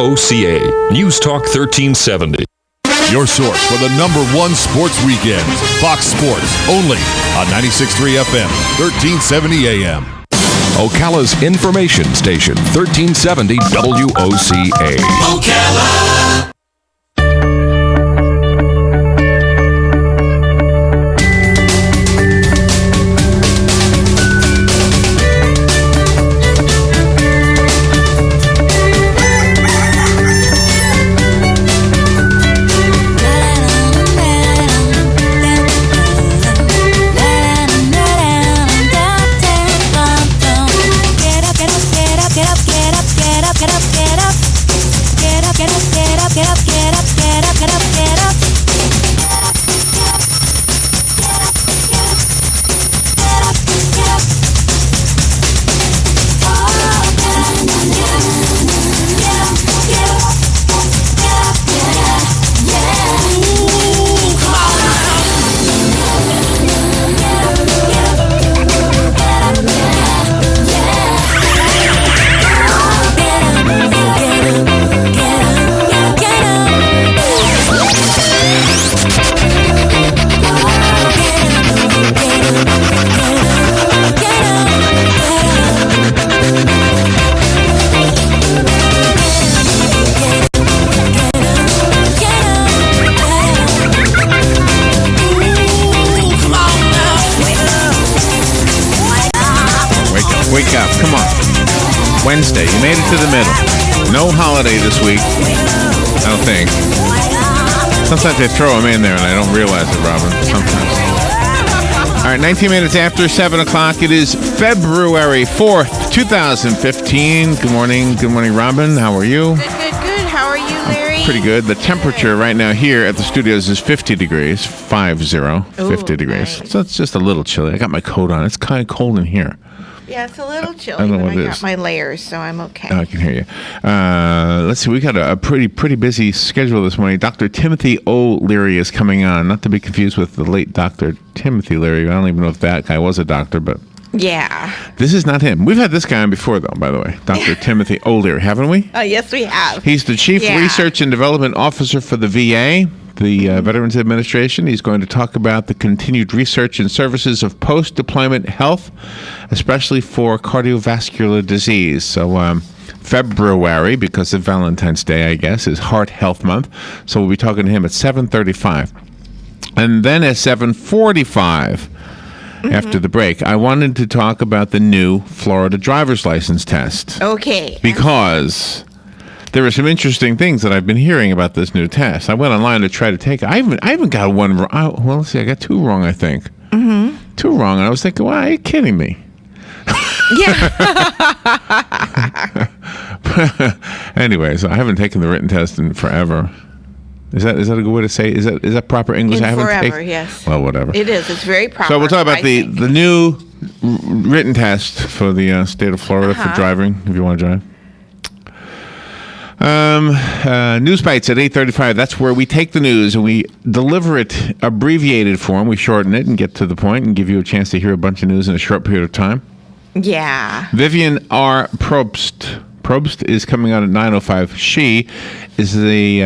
WOCA, News Talk 1370. Your source for the number one sports weekends. Fox Sports, only on 96.3 FM, 1370 AM. Ocala's information station, 1370 WOCA. Ocala. Wake up. Come on. Wednesday. You made it to the middle. No holiday this week. I don't think. Sometimes they throw them in there and I don't realize it, Robin. Sometimes. All right, 19 minutes after 7 o'clock. It is February 4th, 2015. Good morning. Good morning, Robin. How are you? Good. How are you, Larry? Pretty good. The temperature right now here at the studios is 50 degrees. 50 degrees. Nice. So it's just a little chilly. I got my coat on. It's kind of cold in here. Yeah, it's a little chilly, I don't know but what it I got is. my layers, so I'm okay. Oh, I can hear you. Let's see. We got a pretty busy schedule this morning. Dr. Timothy O'Leary is coming on. Not to be confused with the late Dr. Timothy Leary. I don't even know if that guy was a doctor, but Yeah. this is not him. We've had this guy on before, though, by the way. Dr. Timothy O'Leary, haven't we? Oh, yes, we have. He's the Chief Research and Development Officer for the VA, the Veterans Administration. He's going to talk about the continued research and services of post-deployment health, especially for cardiovascular disease. So February, because of Valentine's Day, I guess, is Heart Health Month. So we'll be talking to him at 7:35. And then at 7:45, after the break, I wanted to talk about the new Florida driver's license test. Okay. Because there are some interesting things that I've been hearing about this new test. I went online to try to take it. I haven't got one wrong. Well, let's see. I got two wrong, I think. Mm-hmm. Two wrong. And I was thinking, well, are you kidding me? Yeah. Anyways, I haven't taken the written test in forever. Is that a good way to say? Is that proper English? In I haven't forever, taken. yes. Well, whatever. It is. It's very proper. So we'll talk about I the think. new written test for the state of Florida for driving, if you want to drive. News bites at 8:35. That's where we take the news and we deliver it abbreviated form. We shorten it and get to the point and give you a chance to hear a bunch of news in a short period of time. Yeah. Vivian R. Probst is coming out at 9:05. She is the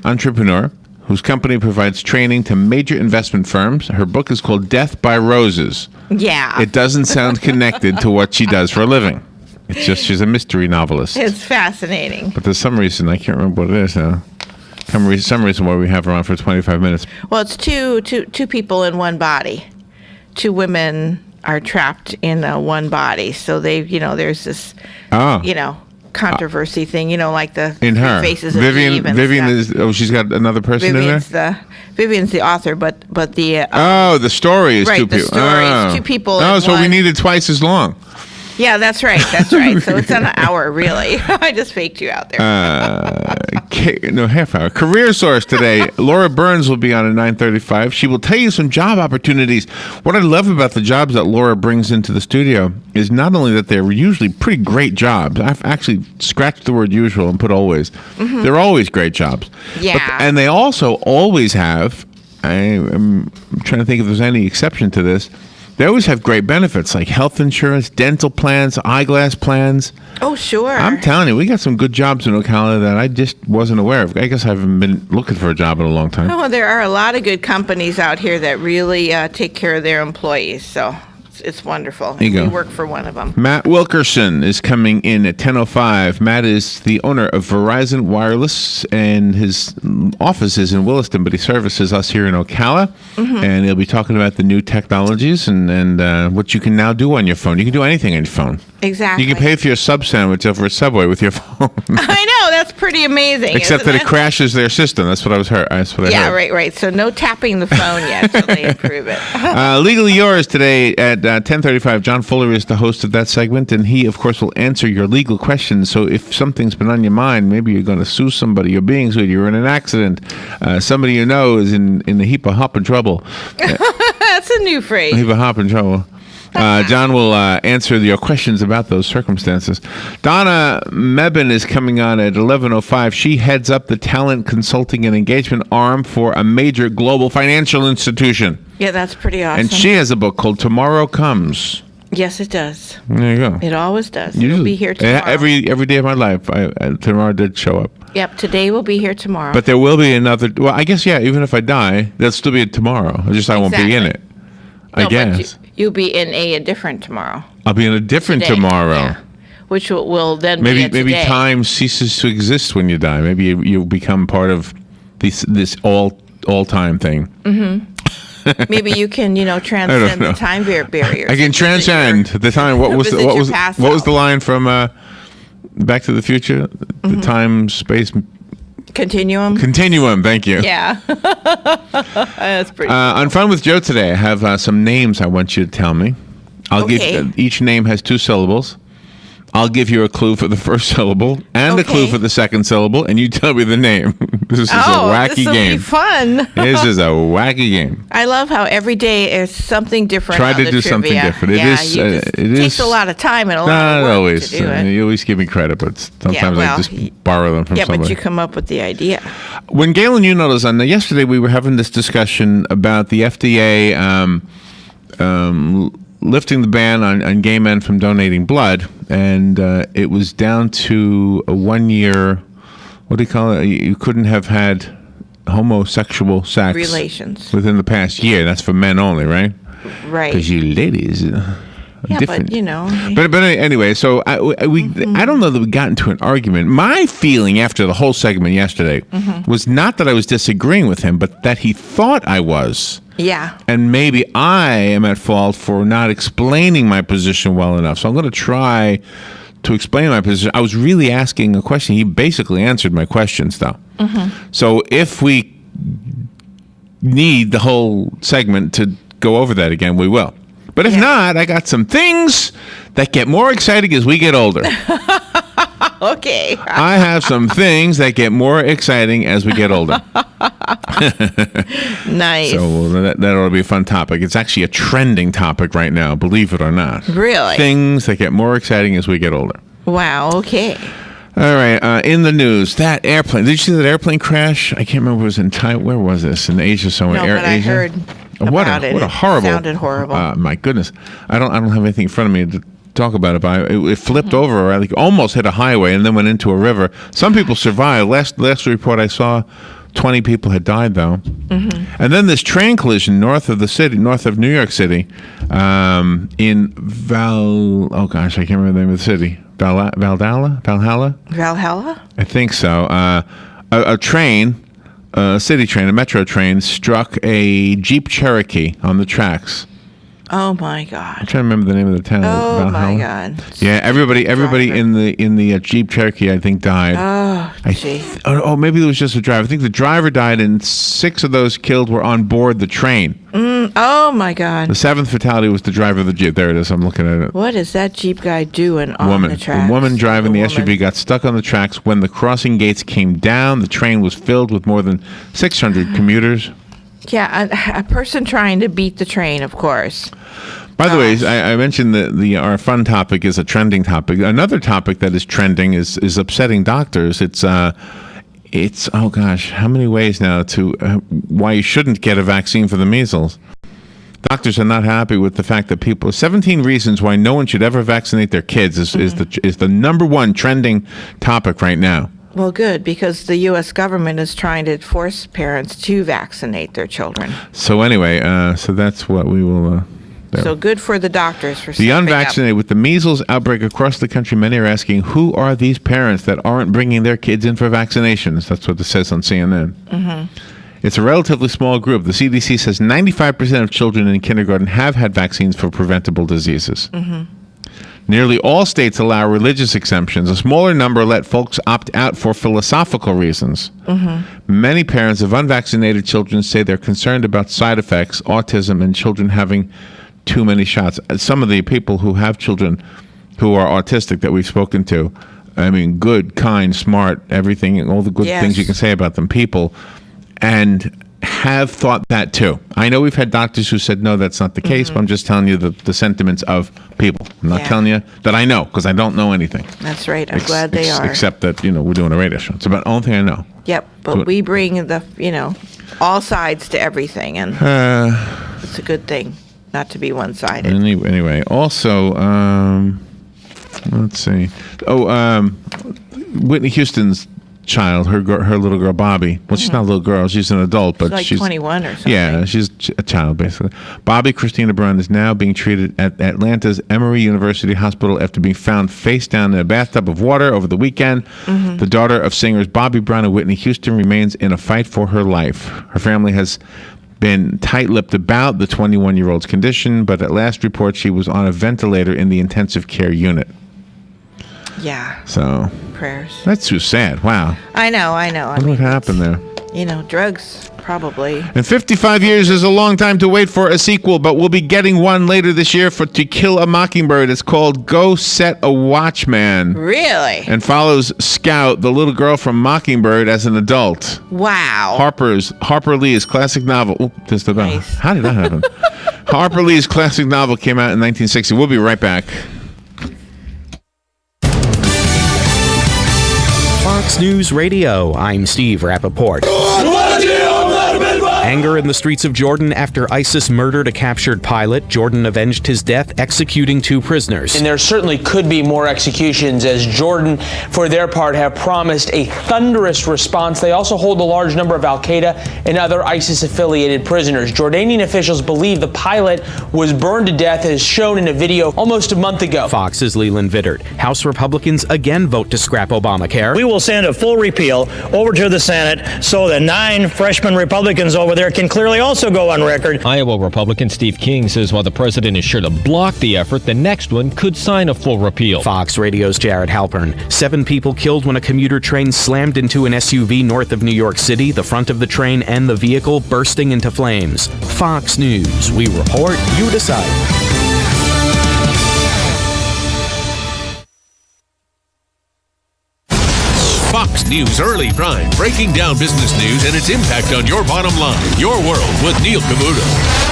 entrepreneur whose company provides training to major investment firms. Her book is called Death by Roses. Yeah. It doesn't sound connected to what she does for a living. It's just she's a mystery novelist. It's fascinating. But there's some reason, I can't remember what it is now. Some reason why we have her on for 25 minutes. Well, it's two people in one body. Two women are trapped in one body. So there's this, controversy thing, like the In her. faces of Vivian Eve and Vivian stuff. she's got another person in there? Vivian's the author, but the the story is right, two the people. story is two people Oh, in so we one. needed twice as long. Yeah, that's right. So it's an hour, really. I just faked you out there. Half hour. Career Source today. Laura Burns will be on at 9:35. She will tell you some job opportunities. What I love about the jobs that Laura brings into the studio is not only that they're usually pretty great jobs. I've actually scratched the word usual and put always. Mm-hmm. They're always great jobs. Yeah. And they also always have, I'm trying to think if there's any exception to this, They always have great benefits like health insurance, dental plans, eyeglass plans. Oh, sure. I'm telling you, we got some good jobs in Ocala that I just wasn't aware of. I guess I haven't been looking for a job in a long time. Oh, there are a lot of good companies out here that really take care of their employees. So it's wonderful. There you go. We work for one of them. Matt Wilkerson is coming in at 10:05. Matt is the owner of Verizon Wireless, and his office is in Williston, but he services us here in Ocala. And he'll be talking about the new technologies and what you can now do on your phone. You can do anything on your phone. Exactly. You can pay for your sub sandwich over at Subway with your phone. I know, that's pretty amazing. Except that it crashes their system. That's what I was heard. That's what I heard. Right. So no tapping the phone yet until they improve it. Legally Yours today at 10:35. John Fuller is the host of that segment, and he, of course, will answer your legal questions. So if something's been on your mind, maybe you're going to sue somebody, you're being sued, you're in an accident, somebody you know is in a heap of hopping trouble. That's a new phrase. A heap of hopping trouble. John will answer your questions about those circumstances. Donna Mebin is coming on at 11:05. She heads up the talent consulting and engagement arm for a major global financial institution. Yeah, that's pretty awesome. And she has a book called Tomorrow Comes. Yes, it does. There you go. It always does. It'll be here tomorrow. Every day of my life, tomorrow did show up. Yep, today will be here tomorrow. But there will be another. Well, I guess, yeah, even if I die, there'll still be a tomorrow. I won't be in it. I guess. You'll be in a different tomorrow. I'll be in a different Today, tomorrow. yeah. Which will then be a Maybe today. time ceases to exist when you die. Maybe you become part of this all time thing. Maybe you can, transcend the time barriers. I can transcend the time. What was the line from Back to the Future? The time space continuum. Continuum. Thank you. Yeah, that's pretty. On Fun with Joe today, I have some names I want you to tell me. I'll give each name has 2 syllables. I'll give you a clue for the first syllable and a clue for the second syllable, and you tell me the name. This is a wacky game. This will be fun. This is a wacky game. I love how every day is something different. Try to on the do something trivia. different. It takes a lot of time and a lot of work always. to do it. You always give me credit, but sometimes I just borrow them from somebody. But you come up with the idea. When Galen Unot was on, yesterday we were having this discussion about the FDA lifting the ban on gay men from donating blood, and it was down to a 1 year, what do you call it? You couldn't have had homosexual sex Relations. within the past year. That's for men only, right? Right. Because you ladies different. But But anyway, so I don't know that we got into an argument. My feeling after the whole segment yesterday was not that I was disagreeing with him, but that he thought I was. Yeah. And maybe I am at fault for not explaining my position well enough. So I'm going to try to explain my position. I was really asking a question. He basically answered my questions, though. So if we need the whole segment to go over that again, we will. But if not, I got some things that get more exciting as we get older. Okay. I have some things that get more exciting as we get older. Nice. So that ought to be a fun topic. It's actually a trending topic right now, believe it or not. Really? Things that get more exciting as we get older. Wow. Okay. All right. In the news, that airplane. Did you see that airplane crash? I can't remember if it was in Thailand. Where was this? In Asia somewhere? No, but I heard about it. What a horrible. It sounded horrible. My goodness. I don't have anything in front of me to talk about it, but it flipped over, or like almost hit a highway and then went into a river. Some people survived. Last report I saw, 20 people had died, though. And then this train collision north of New York City, in I can't remember the name of the city. Valhalla? Valhalla? I think so. A train, a city train, a metro train, struck a Jeep Cherokee on the tracks. Oh my God! I'm trying to remember the name of the town. Oh Valhalla. my God! Yeah, everybody in the Jeep Cherokee, I think, died. Oh, gee. Maybe it was just a driver. I think the driver died, and 6 of those killed were on board the train. Oh my God! The 7th fatality was the driver of the Jeep. There it is. I'm looking at it. What is that Jeep guy doing on the tracks? The woman driving the SUV got stuck on the tracks when the crossing gates came down. The train was filled with more than 600 commuters. Yeah, a person trying to beat the train, of course. By the way, I mentioned that our fun topic is a trending topic. Another topic that is trending is upsetting doctors. It's oh gosh, how many ways now to why you shouldn't get a vaccine for the measles? doctors are not happy with the fact that 17 reasons why no one should ever vaccinate their kids is the number one trending topic right now. Well, good, because the U.S. government is trying to force parents to vaccinate their children. So anyway, so that's what we will... So good for the doctors for the unvaccinated. With the measles outbreak across the country, many are asking, who are these parents that aren't bringing their kids in for vaccinations? That's what it says on CNN. Mm-hmm. It's a relatively small group. The CDC says 95% of children in kindergarten have had vaccines for preventable diseases. Mm-hmm. Nearly all states allow religious exemptions. A smaller number let folks opt out for philosophical reasons. Mm-hmm. Many parents of unvaccinated children say they're concerned about side effects, autism, and children having too many shots. Some of the people who have children who are autistic that we've spoken to, I mean, good, kind, smart, everything, all the good things you can say about them, people, and have thought that too. I know we've had doctors who said, no, that's not the case, but I'm just telling you the sentiments of people. I'm not telling you that I know, because I don't know anything. That's right. I'm glad they are. Except that, we're doing a radio show. It's about the only thing I know. Yep, but we bring all sides to everything, and it's a good thing not to be one-sided. Anyway, also, let's see. Whitney Houston's child, her little girl Bobby. Well, she's not a little girl; she's an adult, but she's 21 or something. Yeah, she's a child basically. Bobby Christina Brown is now being treated at Atlanta's Emory University Hospital after being found face down in a bathtub of water over the weekend. Mm-hmm. The daughter of singers Bobby Brown and Whitney Houston remains in a fight for her life. Her family has been tight-lipped about the 21-year-old's condition, but at last report she was on a ventilator in the intensive care unit. Yeah. So prayers. That's too sad. Wow. I know. What happened there? Drugs, probably. And 55 years is a long time to wait for a sequel, but we'll be getting one later this year for To Kill a Mockingbird. It's called Go Set a Watchman. Really? And follows Scout, the little girl from Mockingbird, as an adult. Wow. Harper Lee's classic novel. Oop, just about. Nice. How did that happen? Harper Lee's classic novel came out in 1960. We'll be right back. Fox News Radio, I'm Steve Rappaport. Anger in the streets of Jordan after ISIS murdered a captured pilot. Jordan avenged his death, executing 2 prisoners. And there certainly could be more executions, as Jordan, for their part, have promised a thunderous response. They also hold a large number of al-Qaeda and other ISIS-affiliated prisoners. Jordanian officials believe the pilot was burned to death, as shown in a video almost a month ago. Fox's Leland Vittert. House Republicans again vote to scrap Obamacare. We will send a full repeal over to the Senate so that 9 freshman Republicans over there can clearly also go on record. Iowa Republican Steve King says while the president is sure to block the effort, the next one could sign a full repeal. Fox Radio's Jared Halpern. 7 people killed when a commuter train slammed into an SUV north of New York City, the front of the train and the vehicle bursting into flames. Fox News. We report, you decide. Fox News Early Prime, breaking down business news and its impact on your bottom line. Your World with Neil Cavuto.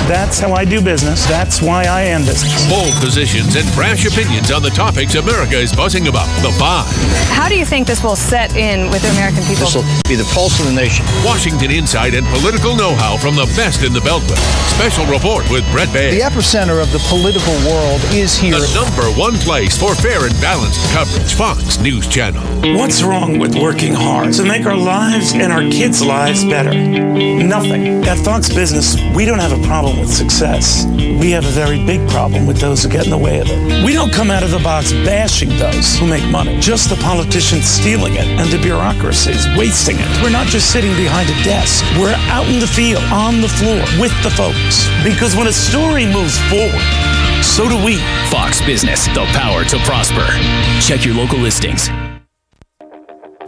That's how I do business. That's why I am business. Bold positions and brash opinions on the topics America is buzzing about. The Five. How do you think this will set in with the American people? This will be the pulse of the nation. Washington insight and political know-how from the best in the Beltway. Special report with Brett Baer. The epicenter of the political world is here. The #1 place for fair and balanced coverage. Fox News Channel. What's wrong with working hard to make our lives and our kids' lives better? Nothing. At Fox Business, we don't have a problem with success. We have a very big problem with those who get in the way of it. We don't come out of the box bashing those who make money, just the politicians stealing it and the bureaucracies wasting it. We're not just sitting behind a desk. We're out in the field, on the floor, with the folks. Because when a story moves forward, so do we. Fox Business, the power to prosper. Check your local listings.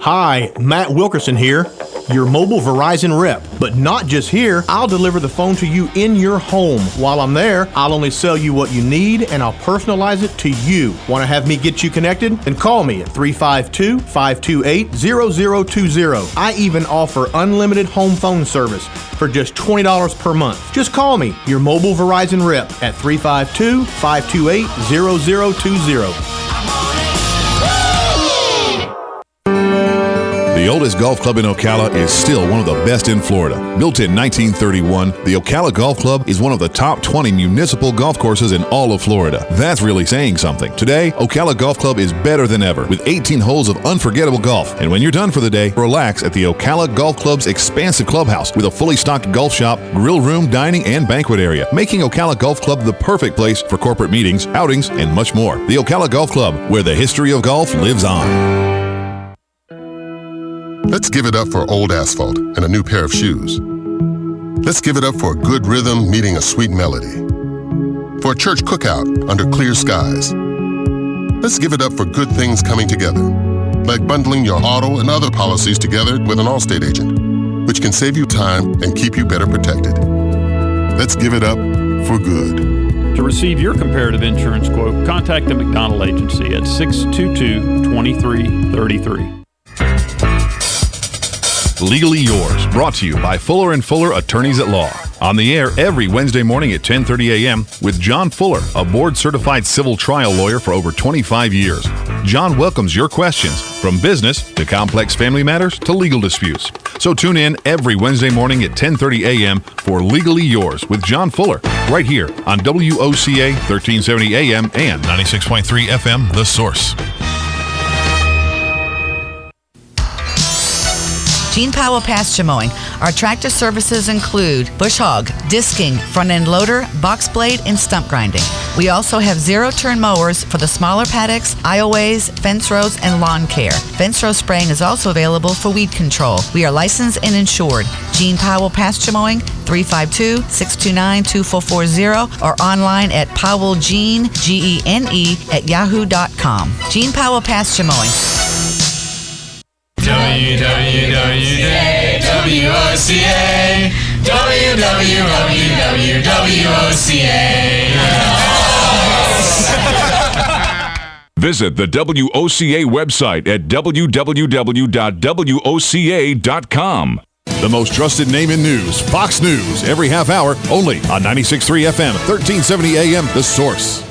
Hi, Matt Wilkerson here, your mobile Verizon rep. But not just here, I'll deliver the phone to you in your home. While I'm there, I'll only sell you what you need and I'll personalize it to you. Want to have me get you connected? Then call me at 352-528-0020. I even offer unlimited home phone service for just $20 per month. Just call me, your mobile Verizon rep, at 352-528-0020. The The oldest golf club in Ocala is still one of the best in Florida. Built in 1931, the Ocala Golf Club is one of the top 20 municipal golf courses in all of Florida. That's really saying something. Today, Ocala Golf Club is better than ever with 18 holes of unforgettable golf. And when you're done for the day, relax at the Ocala Golf Club's expansive clubhouse with a fully stocked golf shop, grill room, dining, and banquet area, making Ocala Golf Club the perfect place for corporate meetings, outings, and much more. The Ocala Golf Club, where the history of golf lives on. Let's give it up for old asphalt and a new pair of shoes. Let's give it up for a good rhythm meeting a sweet melody. For a church cookout under clear skies. Let's give it up for good things coming together, like bundling your auto and other policies together with an Allstate agent, which can save you time and keep you better protected. Let's give it up for good. To receive your comparative insurance quote, contact the McDonald Agency at 622-2333. Legally Yours, brought to you by Fuller & Fuller Attorneys at Law. On the air every Wednesday morning at 10:30 a.m. with John Fuller, a board-certified civil trial lawyer for over 25 years. John welcomes your questions, from business to complex family matters to legal disputes. So tune in every Wednesday morning at 10:30 a.m. for Legally Yours with John Fuller, right here on WOCA 1370 AM and 96.3 FM, The Source. Gene Powell Pasture Mowing. Our tractor services include bush hog, disking, front end loader, box blade, and stump grinding. We also have zero-turn mowers for the smaller paddocks, aisleways, fence rows, and lawn care. Fence row spraying is also available for weed control. We are licensed and insured. Gene Powell Pasture Mowing, 352-629-2440, or online at powellgene, Gene, at yahoo.com. Gene Powell Pasture Mowing. WWWOCA, Visit the WOCA website at www.woca.com. The most trusted name in news, Fox News, every half hour, only on 96.3 FM, 1370 AM, The Source.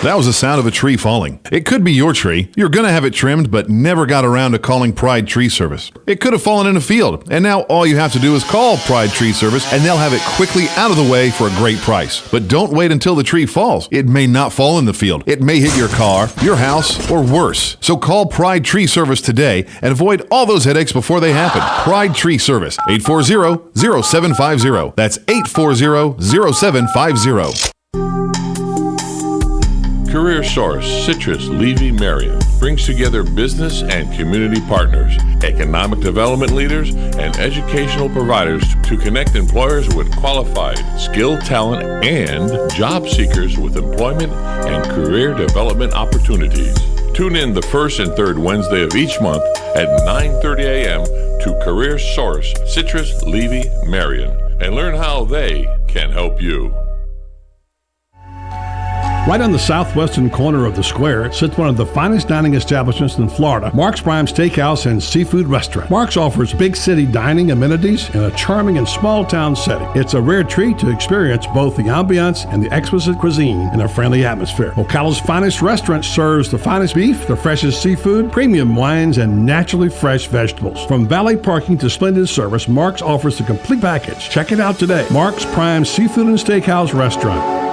That was the sound of a tree falling. It could be your tree. You're going to have it trimmed, but never got around to calling Pride Tree Service. It could have fallen in a field, and now all you have to do is call Pride Tree Service, and they'll have it quickly out of the way for a great price. But don't wait until the tree falls. It may not fall in the field. It may hit your car, your house, or worse. So call Pride Tree Service today and avoid all those headaches before they happen. Pride Tree Service, 840-0750. That's 840-0750. Career Source, Citrus, Levy, Marion brings together business and community partners, economic development leaders, and educational providers to connect employers with qualified, skilled talent and job seekers with employment and career development opportunities. Tune in the first and third Wednesday of each month at 9:30 a.m. to Career Source, Citrus, Levy, Marion, and learn how they can help you. Right on the southwestern corner of the square sits one of the finest dining establishments in Florida, Mark's Prime Steakhouse and Seafood Restaurant. Mark's offers big city dining amenities in a charming and small town setting. It's a rare treat to experience both the ambiance and the exquisite cuisine in a friendly atmosphere. Ocala's finest restaurant serves the finest beef, the freshest seafood, premium wines, and naturally fresh vegetables. From valet parking to splendid service, Mark's offers the complete package. Check it out today. Mark's Prime Seafood and Steakhouse Restaurant.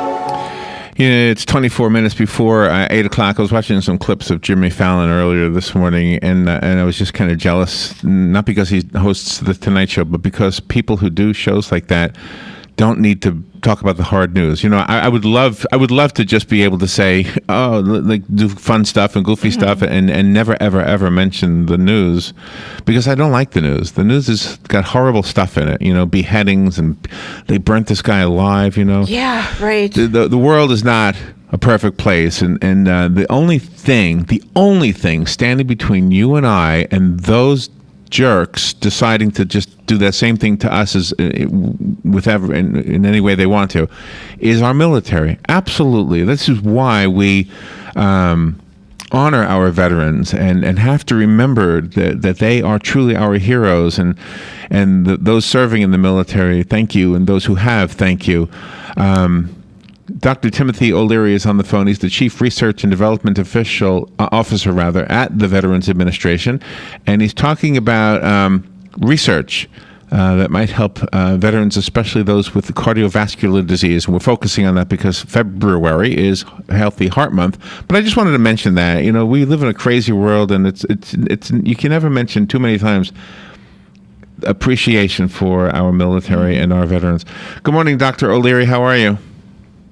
It's 24 minutes before 8 o'clock. I was watching some clips of Jimmy Fallon earlier this morning, and I was just kind of jealous, not because he hosts the Tonight Show, but because people who do shows like that don't need to talk about the hard news. You know, I would love to just be able to say, oh, like do fun stuff and goofy stuff, and never ever mention the news, because I don't like the news. The news has got horrible stuff in it. You know, beheadings, and they burnt this guy alive. You know. Yeah, right. The world is not a perfect place, and the only thing standing between you and I and those jerks deciding to just do that same thing to us as in any way they want to is our military. Absolutely. This is why we honor our veterans and have to remember that they are truly our heroes, and those serving in the military, thank you, and those who have, thank you. Dr. Timothy O'Leary is on the phone. He's the Chief Research and Development Officer at the Veterans Administration, and he's talking about research that might help veterans, especially those with cardiovascular disease. And we're focusing on that because February is Healthy Heart Month. But I just wanted to mention that, we live in a crazy world, and it's you can never mention too many times appreciation for our military and our veterans. Good morning, Dr. O'Leary. How are you?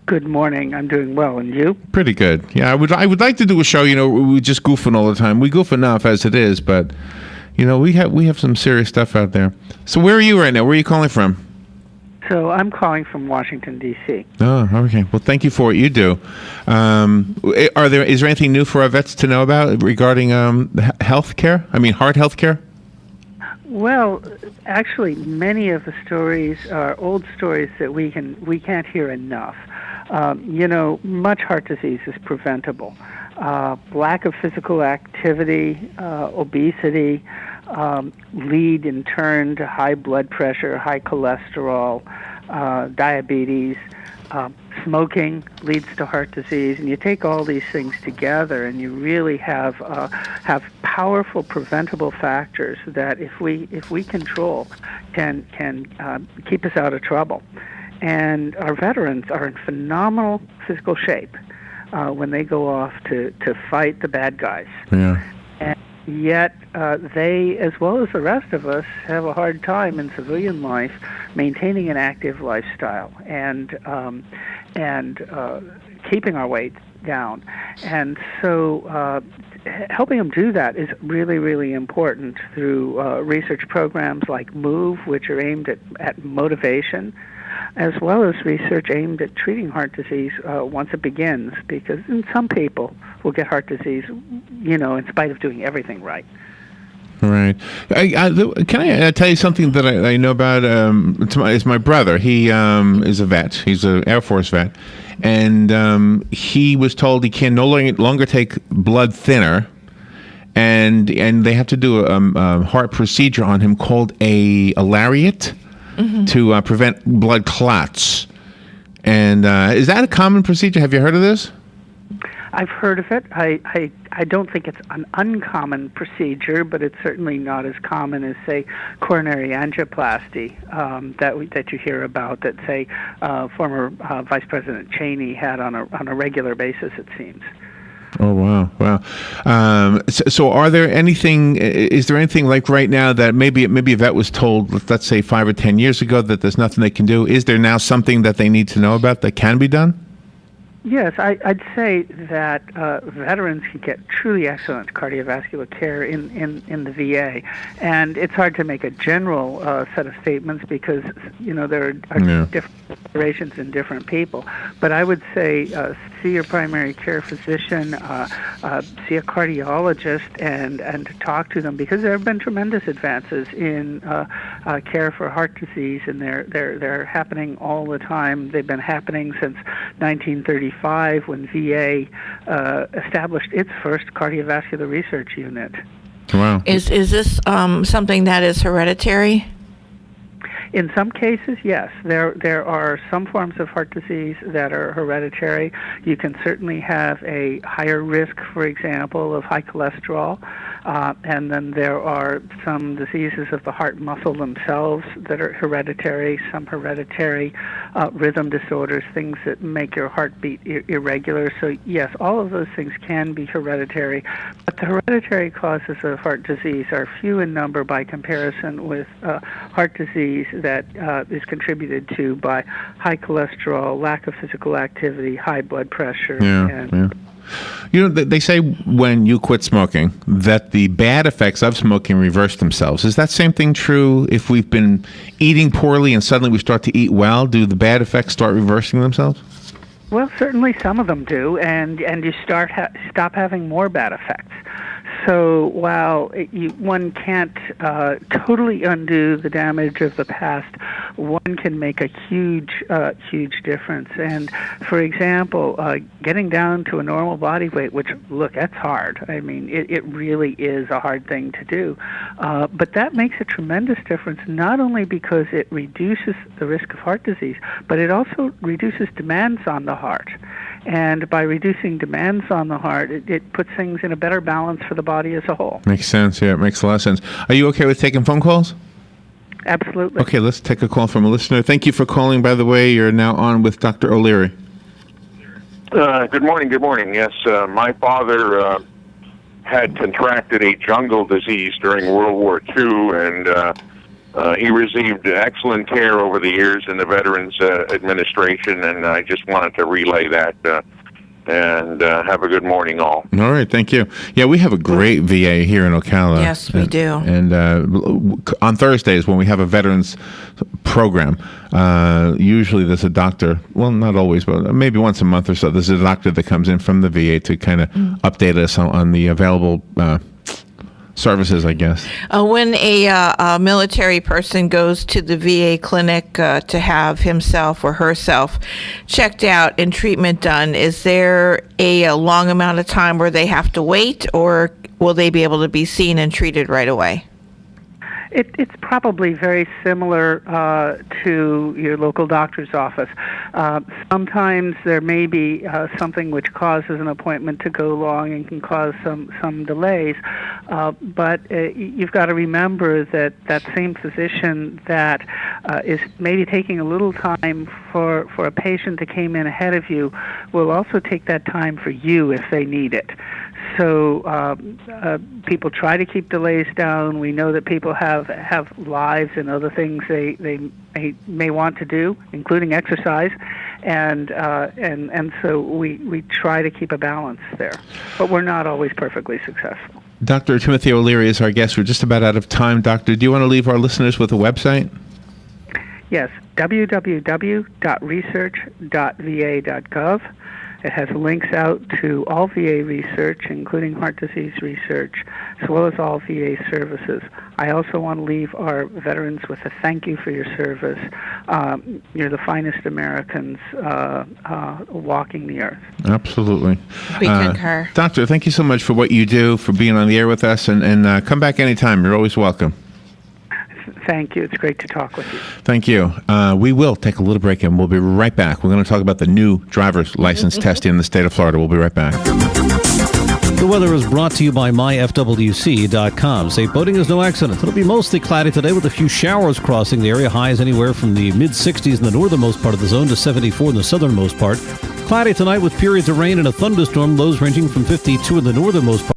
Good morning. I'm doing well, and you? Pretty good. Yeah, I would like to do a show. We just goofing all the time. We goof enough as it is, but we have some serious stuff out there. So where are you right now? Where are you calling from? So I'm calling from Washington, D.C. Oh, okay. Well, thank you for what you do. Is there anything new for our vets to know about regarding health care? I mean, heart health care? Well, actually, many of the stories are old stories that we can't hear enough. Much heart disease is preventable. Lack of physical activity, obesity, lead in turn to high blood pressure, high cholesterol, diabetes. Smoking leads to heart disease, and you take all these things together, and you really have powerful preventable factors that, if we control, can keep us out of trouble. And our veterans are in phenomenal physical shape when they go off to fight the bad guys. Yeah. And yet they, as well as the rest of us, have a hard time in civilian life maintaining an active lifestyle and keeping our weight down. And so helping them do that is really, really important through research programs like MOVE, which are aimed at motivation, as well as research aimed at treating heart disease once it begins, because some people will get heart disease, in spite of doing everything right. Right. Can I tell you something that I know about? It's my brother. He is a vet. He's an Air Force vet. And he was told he can no longer take blood thinner. And they have to do a heart procedure on him called a lariat to prevent blood clots. And is that a common procedure? Have you heard of this? I've heard of it. I don't think it's an uncommon procedure, but it's certainly not as common as, say, coronary angioplasty that you hear about, that, say, former Vice President Cheney had on a regular basis, it seems. Oh, wow. So is there anything like right now that maybe a vet was told, let's say 5 or 10 years ago, that there's nothing they can do? Is there now something that they need to know about that can be done? Yes, I'd say that veterans can get truly excellent cardiovascular care in the VA, and it's hard to make a general set of statements because there are different considerations in different people. But I would say see your primary care physician, see a cardiologist, and to talk to them, because there have been tremendous advances in care for heart disease, and they're happening all the time. They've been happening since 1935. When VA established its first cardiovascular research unit. Wow. Is this something that is hereditary? In some cases, yes. There are some forms of heart disease that are hereditary. You can certainly have a higher risk, for example, of high cholesterol. And then there are some diseases of the heart muscle themselves that are hereditary, some hereditary rhythm disorders, things that make your heartbeat irregular. So, yes, all of those things can be hereditary. But the hereditary causes of heart disease are few in number by comparison with heart disease that is contributed to by high cholesterol, lack of physical activity, high blood pressure. Yeah. They say when you quit smoking that the bad effects of smoking reverse themselves. Is that same thing true if we've been eating poorly and suddenly we start to eat well? Do the bad effects start reversing themselves? Well, certainly some of them do, and you stop having more bad effects. So while one can't totally undo the damage of the past, one can make a huge difference. And for example, getting down to a normal body weight, which, look, that's hard. I mean, it really is a hard thing to do. But that makes a tremendous difference, not only because it reduces the risk of heart disease, but it also reduces demands on the heart. And by reducing demands on the heart, it puts things in a better balance for the body as a whole. Makes sense. Yeah, it makes a lot of sense. Are you okay with taking phone calls? Absolutely. Okay, let's take a call from a listener. Thank you for calling, by the way. You're now on with Dr. O'Leary. Good morning. Good morning. Yes, my father had contracted a jungle disease during World War II, and he received excellent care over the years in the Veterans Administration, and I just wanted to relay that. And have a good morning, all. All right, thank you. Yeah, we have a great VA here in Ocala. Yes, we do. And on Thursdays when we have a veterans program, usually there's a doctor, well, not always, but maybe once a month or so, there's a doctor that comes in from the VA to kind of update us on the available services, I guess. When a military person goes to the VA clinic to have himself or herself checked out and treatment done, is there a long amount of time where they have to wait, or will they be able to be seen and treated right away? It's probably very similar to your local doctor's office. Sometimes there may be something which causes an appointment to go long and can cause some delays. But you've got to remember that that same physician that is maybe taking a little time for a patient that came in ahead of you will also take that time for you if they need it. So people try to keep delays down. We know that people have lives and other things they may want to do, including exercise, and so we try to keep a balance there. But we're not always perfectly successful. Dr. Timothy O'Leary is our guest. We're just about out of time. Doctor, do you want to leave our listeners with a website? Yes, www.research.va.gov. It has links out to all VA research, including heart disease research, as well as all VA services. I also want to leave our veterans with a thank you for your service. You're the finest Americans walking the earth. Absolutely. We concur. Doctor, thank you so much for what you do, for being on the air with us, and come back anytime. You're always welcome. Thank you. It's great to talk with you. Thank you. We will take a little break, and we'll be right back. We're going to talk about the new driver's license testing in the state of Florida. We'll be right back. The weather is brought to you by myfwc.com. Safe boating is no accident. It'll be mostly cloudy today with a few showers crossing the area. Highs anywhere from the mid-60s in the northernmost part of the zone to 74 in the southernmost part. Cloudy tonight with periods of rain and a thunderstorm. Lows ranging from 52 in the northernmost part.